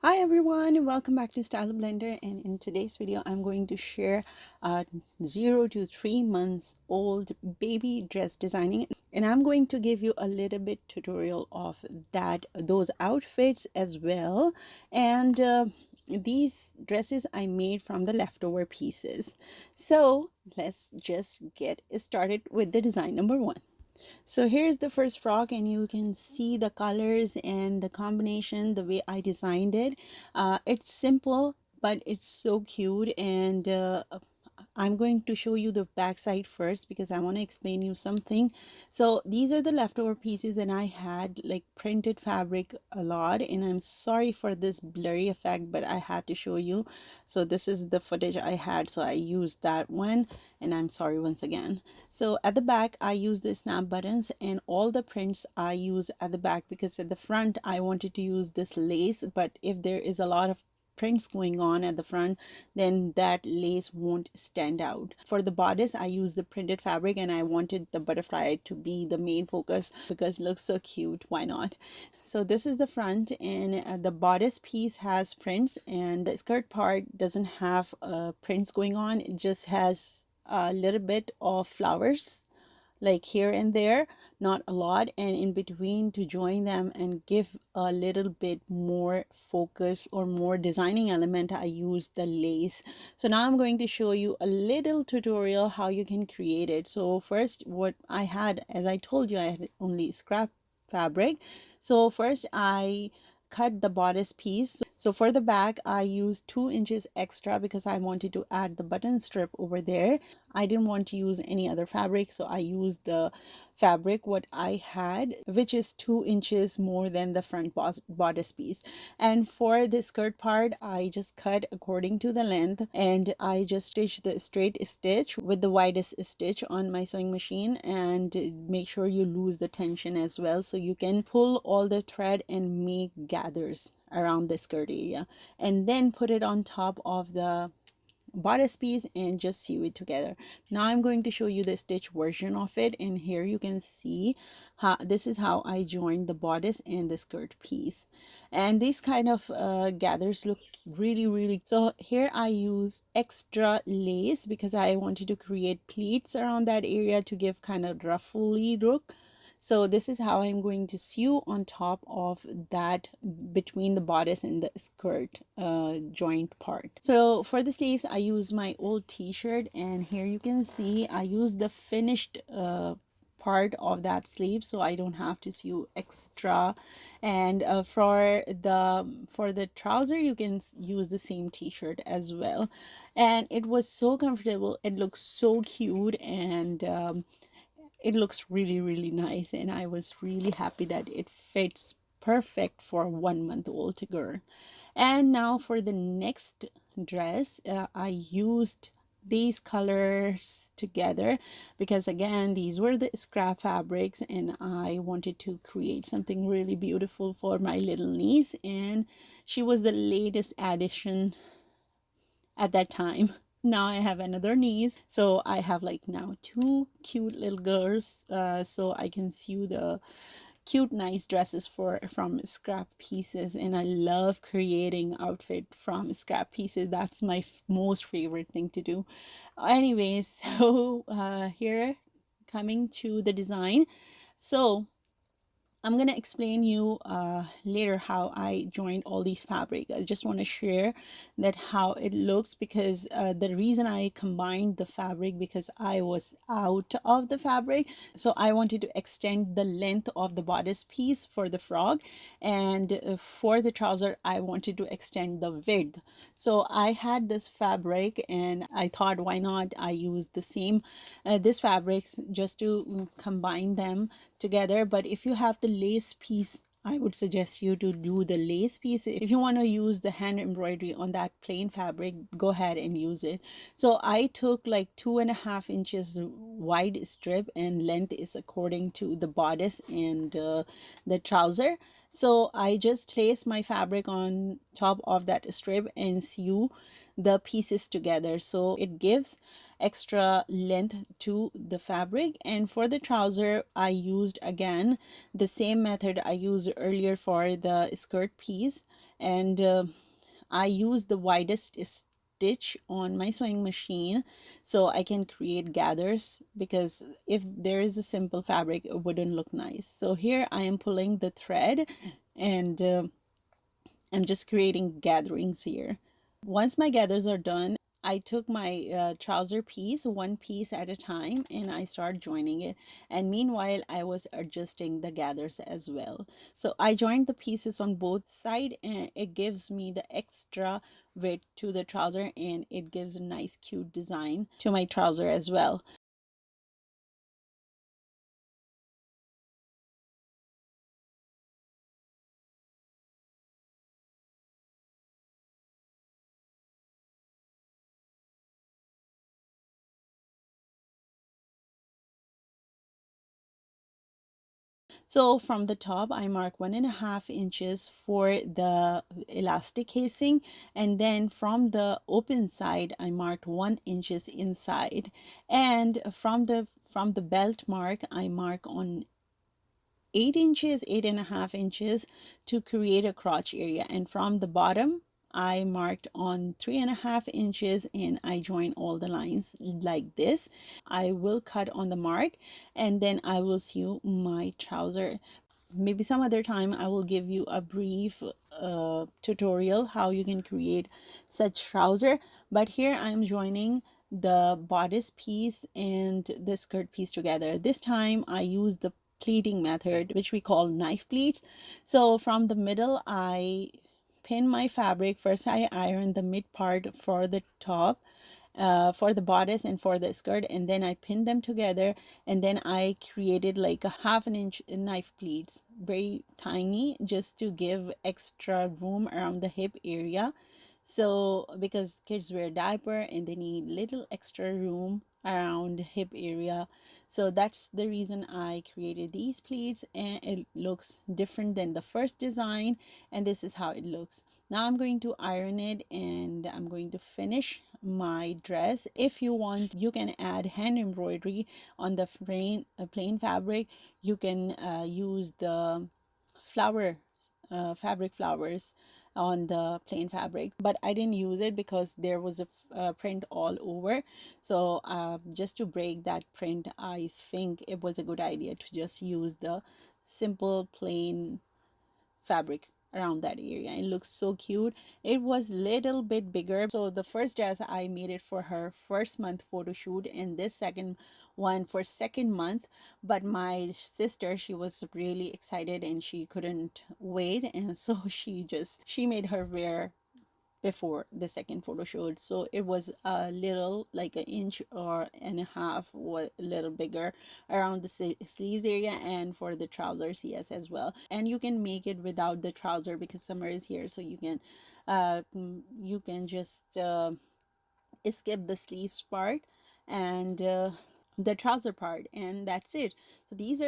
Hi everyone, welcome back to styleoblender, and in today's video I'm going to share a 0 to 3 months old baby dress designing, and I'm going to give you a little bit tutorial of those outfits as well. And these dresses I made from the leftover pieces. So let's just get started with the design number one. So here's the first frock, and you can see the colors and the combination, the way I designed it. It's simple, but it's so cute. And I'm going to show you the back side first because I want to explain you something. So these are the leftover pieces, and I had like printed fabric a lot, and I'm sorry for this blurry effect, but I had to show you. So this is the footage I had, so I used that one, and I'm sorry once again. So at the back I use the snap buttons, and all the prints I use at the back because at the front I wanted to use this lace, but if there is a lot of prints going on at the front, then that lace won't stand out. For the bodice I use the printed fabric, and I wanted the butterfly to be the main focus because it looks so cute. Why not? So this is the front, and the bodice piece has prints, and the skirt part doesn't have prints going on. It just has a little bit of flowers like here and there, not a lot, and in between to join them and give a little bit more focus or more designing element, I use the lace. So now I'm going to show you a little tutorial how you can create it. So first, what I had, as I told you, I had only scrap fabric. So first I cut the bodice piece. So for the back I used 2 inches extra because I wanted to add the button strip over there. I didn't want to use any other fabric, so I used the fabric what I had, which is 2 inches more than the front bodice piece. And for the skirt part I just cut according to the length, and I just stitched the straight stitch with the widest stitch on my sewing machine, and make sure you lose the tension as well so you can pull all the thread and make gathers around the skirt area, and then put it on top of the bodice piece and just sew it together. Now I'm going to show you the stitch version of it, and here you can see how this is how I joined the bodice and the skirt piece. And these kind of gathers look really so here I use extra lace because I wanted to create pleats around that area to give kind of ruffly look. So this is how I'm going to sew on top of that between the bodice and the skirt joint part. So for the sleeves I use my old t-shirt, and here you can see I use the finished part of that sleeve so I don't have to sew extra. And for the trouser you can use the same t-shirt as well, and it was so comfortable. It looks so cute, and it looks really nice, and I was really happy that it fits perfect for a 1 month old girl. And now for the next dress, I used these colors together because again these were the scrap fabrics, and I wanted to create something really beautiful for my little niece, and she was the latest addition at that time. Now I have another niece, so I have like now 2 cute little girls, so I can sew the cute nice dresses from scrap pieces, and I love creating outfit from scrap pieces. That's my most favorite thing to do. Anyways, so here coming to the design. So I'm going to explain you later how I joined all these fabric. I just want to share that how it looks because the reason I combined the fabric because I was out of the fabric. So I wanted to extend the length of the bodice piece for the frog, and for the trouser I wanted to extend the width. So I had this fabric, and I thought why not I use the same this fabrics just to combine them together. But if you have the lace piece, I would suggest you to do the lace piece. If you want to use the hand embroidery on that plain fabric, go ahead and use it. So I took like 2.5 inches wide strip, and length is according to the bodice and the trouser. So I just place my fabric on top of that strip and sew the pieces together. So it gives extra length to the fabric. And for the trouser, I used again the same method I used earlier for the skirt piece. And I use the widest stitch on my sewing machine so I can create gathers, because if there is a simple fabric it wouldn't look nice. So here I am pulling the thread and I'm just creating gatherings here. Once my gathers are done, I took my trouser piece one piece at a time and I start joining it, and meanwhile I was adjusting the gathers as well. So I joined the pieces on both sides and it gives me the extra width to the trouser, and it gives a nice cute design to my trouser as well. So from the top, I mark 1.5 inches for the elastic casing, and then from the open side, I marked 1 inches inside, and from the belt mark, I mark on 8 inches, 8.5 inches to create a crotch area, and from the bottom. I marked on 3.5 inches and I join all the lines like this. I will cut on the mark and then I will sew my trouser. Maybe some other time I will give you a brief tutorial how you can create such trouser, but here I'm joining the bodice piece and the skirt piece together. This time I use the pleating method, which we call knife pleats. So from the middle I pin my fabric. First I iron the mid part for the top, for the bodice and for the skirt, and then I pinned them together, and then I created like a 1/2 inch knife pleats, very tiny, just to give extra room around the hip area. So because kids wear diaper and they need little extra room around hip area, so that's the reason I created these pleats, and it looks different than the first design, and this is how it looks. Now I'm going to iron it and I'm going to finish my dress. If you want, you can add hand embroidery on the plain fabric. You can use the flower fabric flowers on the plain fabric, but I didn't use it because there was a print all over. So just to break that print, I think it was a good idea to just use the simple plain fabric around that area. It looks so cute. It was little bit bigger, so the first dress I made it for her first month photo shoot, and this second one for second month. But my sister, she was really excited and she couldn't wait, and so she made her wear before the second photo shoot. So it was a little like an inch or and a half, a little bigger around the sleeves area, and for the trousers, yes, as well. And you can make it without the trouser because summer is here, so you can just skip the sleeves part and the trouser part, and that's it. So these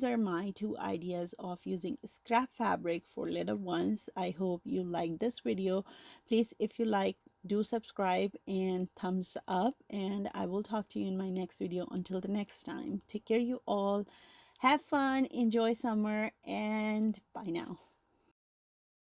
are my two ideas of using scrap fabric for little ones. I hope you like this video. Please, if you like, do subscribe and thumbs up, and I will talk to you in my next video. Until the next time, take care, you all. Have fun, enjoy summer, and bye now.